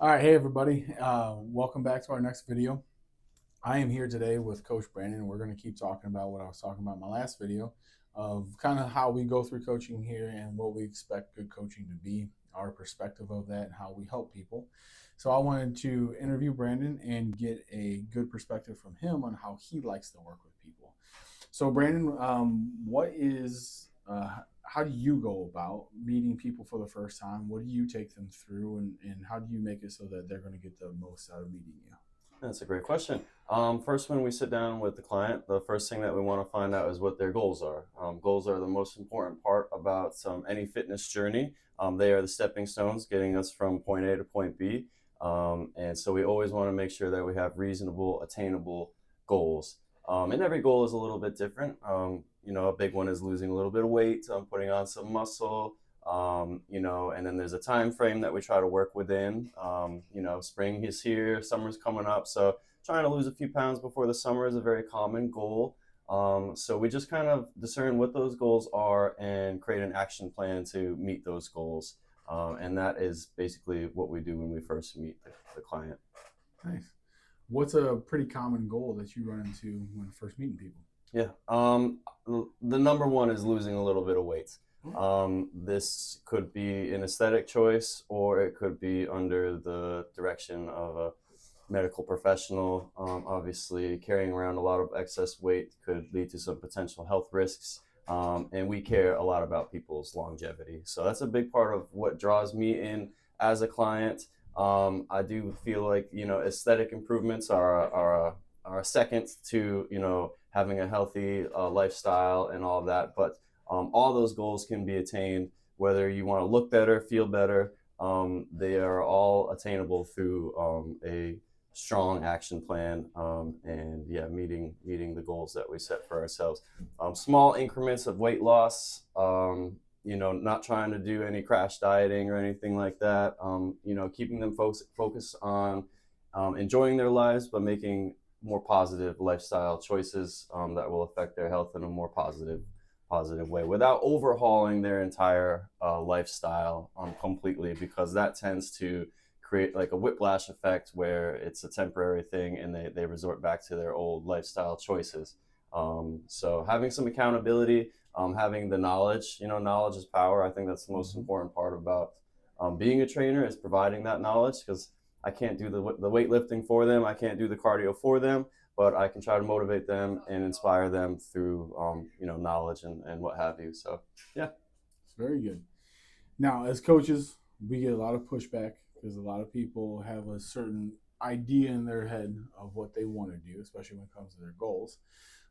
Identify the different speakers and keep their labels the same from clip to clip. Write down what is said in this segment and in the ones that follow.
Speaker 1: All right, hey everybody. Welcome back to our next video. I am here today with Coach Brandon, and we're going to keep talking about what I was talking about in my last video of kind of how we go through coaching here and what we expect good coaching to be, our perspective of that, and how we help people. So I wanted to interview Brandon and get a good perspective from him on how he likes to work with people. So Brandon, how do you go about meeting people for the first time? What do you take them through, and how do you make it so that they're going to get the most out of meeting you?
Speaker 2: That's a great question. First, when we sit down with the client, the first thing that we want to find out is what their goals are. Goals are the most important part about any fitness journey. They are the stepping stones getting us from point A to point B. And so we always want to make sure that we have reasonable, attainable goals. And every goal is a little bit different. A big one is losing a little bit of weight, putting on some muscle, and then there's a time frame that we try to work within. Spring is here, summer's coming up, so trying to lose a few pounds before the summer is a very common goal. So we just kind of discern what those goals are and create an action plan to meet those goals. And that is basically what we do when we first meet the client.
Speaker 1: Nice. What's a pretty common goal that you run into when first meeting people?
Speaker 2: Yeah. The number one is losing a little bit of weight. This could be an aesthetic choice, or it could be under the direction of a medical professional. Obviously, carrying around a lot of excess weight could lead to some potential health risks. And we care a lot about people's longevity. So that's a big part of what draws me in as a client. I do feel like, aesthetic improvements are a second to, having a healthy lifestyle and all of that. But all those goals can be attained, whether you want to look better, feel better. They are all attainable through a strong action plan, and meeting the goals that we set for ourselves. Small increments of weight loss, not trying to do any crash dieting or anything like that. Keeping them focused on enjoying their lives, but making more positive lifestyle choices that will affect their health in a more positive way without overhauling their entire lifestyle completely, because that tends to create like a whiplash effect where it's a temporary thing and they resort back to their old lifestyle choices. So having some accountability, having the knowledge, knowledge is power. I think that's the most important part about being a trainer, is providing that knowledge, because I can't do the weightlifting for them. I can't do the cardio for them, but I can try to motivate them and inspire them through, knowledge and what have you. So, yeah.
Speaker 1: It's very good. Now, as coaches, we get a lot of pushback because a lot of people have a certain idea in their head of what they want to do, especially when it comes to their goals.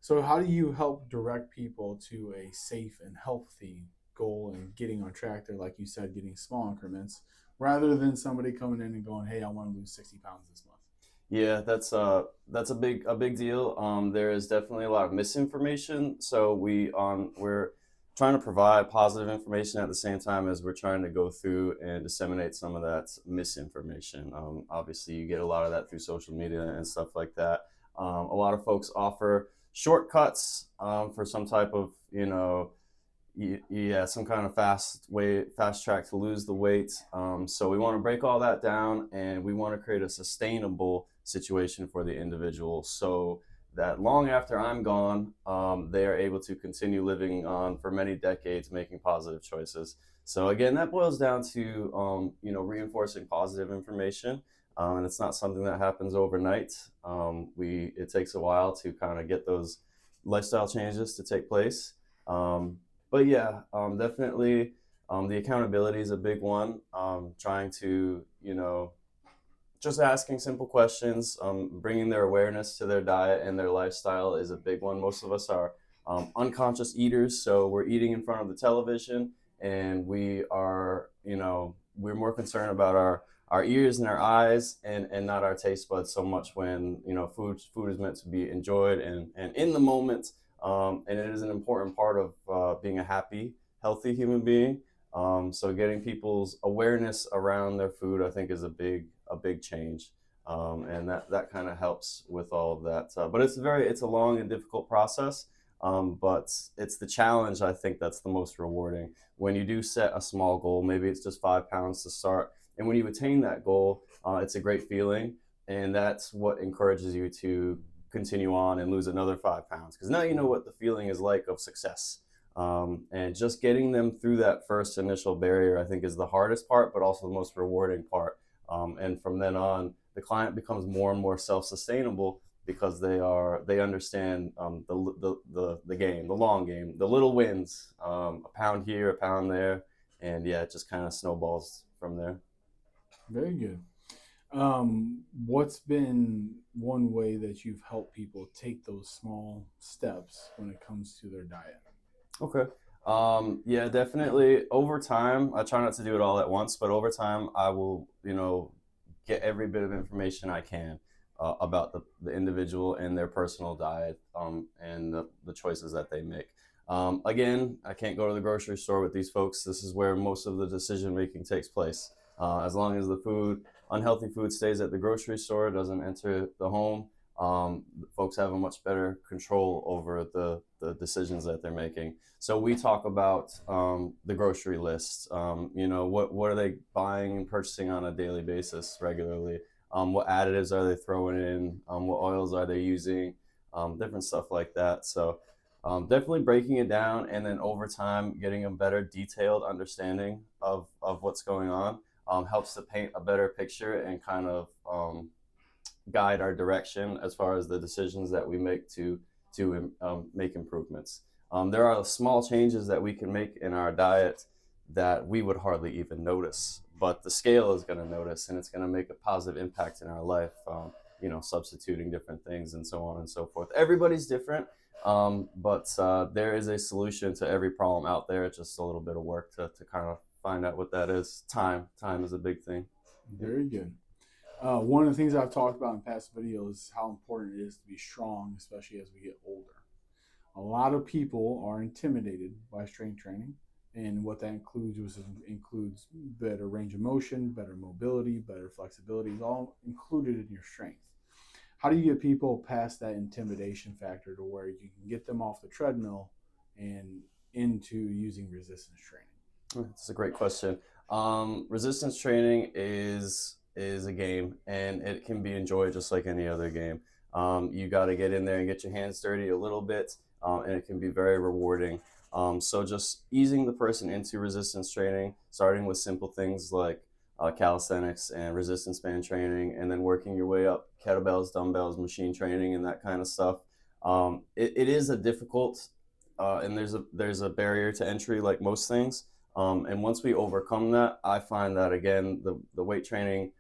Speaker 1: So, how do you help direct people to a safe and healthy goal and getting on track there, like you said, getting small increments, rather than somebody coming in and going, "Hey, I want to lose 60 pounds this month"?
Speaker 2: Yeah, that's a big deal. There is definitely a lot of misinformation, so we're trying to provide positive information at the same time as we're trying to go through and disseminate some of that misinformation. Obviously, you get a lot of that through social media and stuff like that. A lot of folks offer shortcuts for some type of, some kind of fast track to lose the weight. So we want to break all that down, and we want to create a sustainable situation for the individual, so that long after I'm gone, they are able to continue living on for many decades, making positive choices. So again, that boils down to reinforcing positive information, and it's not something that happens overnight. It takes a while to kind of get those lifestyle changes to take place. But yeah, definitely, the accountability is a big one. Trying to, just asking simple questions, bringing their awareness to their diet and their lifestyle is a big one. Most of us are unconscious eaters, so we're eating in front of the television, and we're more concerned about our ears and our eyes, and not our taste buds so much, when food is meant to be enjoyed and in the moment. And it is an important part of being a happy, healthy human being. So getting people's awareness around their food, I think, is a big change, and that kind of helps with all of that. But it's a long and difficult process. But it's the challenge, I think, that's the most rewarding. When you do set a small goal, maybe it's just 5 pounds to start, And when you attain that goal, it's a great feeling, and that's what encourages you to continue on and lose another 5 pounds, because now you know what the feeling is like of success. And just getting them through that first initial barrier, I think, is the hardest part, but also the most rewarding part. And from then on, the client becomes more and more self-sustainable because they understand the game, the long game, the little wins, a pound here, a pound there, and yeah, it just kind of snowballs from there.
Speaker 1: Very good. What's been one way that you've helped people take those small steps when it comes to their diet?
Speaker 2: Okay. Yeah, definitely. Over time, I try not to do it all at once, but over time, I will, get every bit of information I can about the individual and their personal diet, and the choices that they make. Again, I can't go to the grocery store with these folks. This is where most of the decision making takes place. As long as unhealthy food stays at the grocery store, doesn't enter the home, folks have a much better control over the decisions that they're making. So we talk about the grocery list. What are they buying and purchasing on a daily basis regularly? What additives are they throwing in? What oils are they using? Different stuff like that. So definitely breaking it down, and then over time getting a better detailed understanding of what's going on helps to paint a better picture and kind of guide our direction as far as the decisions that we make to make improvements. There are small changes that we can make in our diet that we would hardly even notice, but the scale is going to notice, and it's going to make a positive impact in our life. Substituting different things and so on and so forth. Everybody's different, but there is a solution to every problem out there. It's just a little bit of work to kind of find out what that is. Time is a big thing.
Speaker 1: Very good. One of the things I've talked about in past videos is how important it is to be strong, especially as we get older. A lot of people are intimidated by strength training, and what that includes better range of motion, better mobility, better flexibility, is all included in your strength. How do you get people past that intimidation factor to where you can get them off the treadmill and into using resistance training?
Speaker 2: That's a great question. Resistance training is a game, and it can be enjoyed just like any other game. You got to get in there and get your hands dirty a little bit, and it can be very rewarding. So just easing the person into resistance training, starting with simple things like calisthenics and resistance band training, and then working your way up, kettlebells, dumbbells, machine training, and that kind of stuff. It is a difficult, and there's a barrier to entry like most things. And once we overcome that, I find that again, the weight training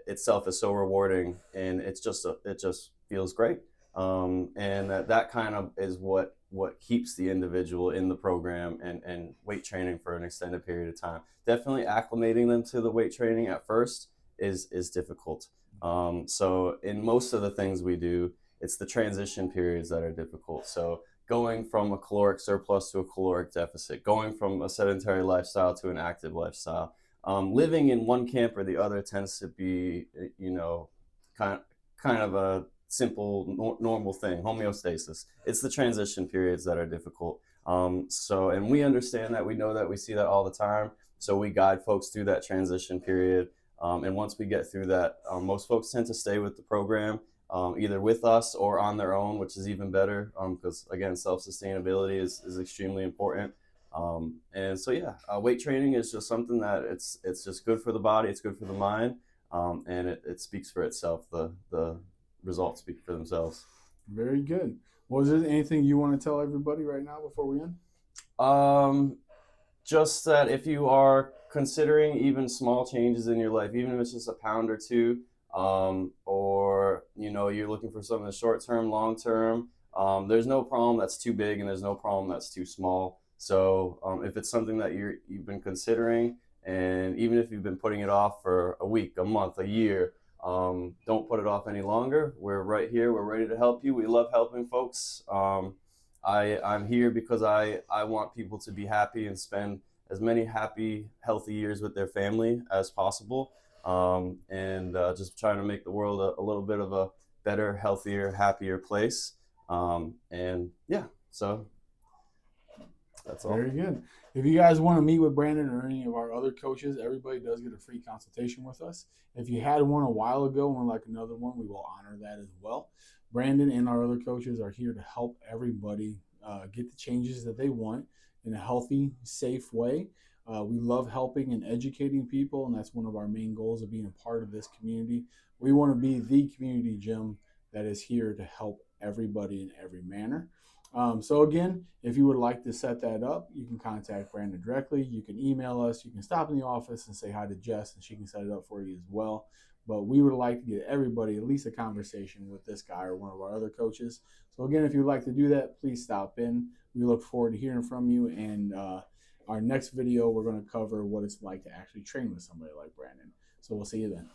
Speaker 2: itself is so rewarding, and it just feels great. And that kind of is what keeps the individual in the program and weight training for an extended period of time. Definitely acclimating them to the weight training at first is difficult. So in most of the things we do, it's the transition periods that are difficult. So going from a caloric surplus to a caloric deficit, going from a sedentary lifestyle to an active lifestyle. Living in one camp or the other tends to be, kind of a simple, normal thing, homeostasis. It's the transition periods that are difficult. And we understand that, we know that, we see that all the time. So we guide folks through that transition period. And once we get through that, most folks tend to stay with the program, either with us or on their own, which is even better, because again, self-sustainability is extremely important. And so weight training is just something that it's just good for the body, it's good for the mind, and it speaks for itself. The results speak for themselves.
Speaker 1: Very good. Was there anything you want to tell everybody right now before we end?
Speaker 2: Just that if you are considering even small changes in your life, even if it's just a pound or two, or you're looking for something short term, long term, there's no problem that's too big, and there's no problem that's too small. So if it's something that you've been considering, and even if you've been putting it off for a week, a month, a year, don't put it off any longer. We're right here. We're ready to help you. We love helping folks. I'm here because I want people to be happy and spend as many happy, healthy years with their family as possible. And just trying to make the world a little bit of a better, healthier, happier place. So that's all.
Speaker 1: Very good. If you guys want to meet with Brandon or any of our other coaches, everybody does get a free consultation with us. If you had one a while ago and would like another one, we will honor that as well. Brandon and our other coaches are here to help everybody get the changes that they want in a healthy, safe way. We love helping and educating people, and that's one of our main goals of being a part of this community. We want to be the community gym that is here to help everybody in every manner. So again, if you would like to set that up, you can contact Brandon directly. You can email us. You can stop in the office and say hi to Jess, and she can set it up for you as well. But we would like to get everybody at least a conversation with this guy or one of our other coaches. So again, if you'd like to do that, please stop in. We look forward to hearing from you. And our next video, we're going to cover what it's like to actually train with somebody like Brandon. So we'll see you then.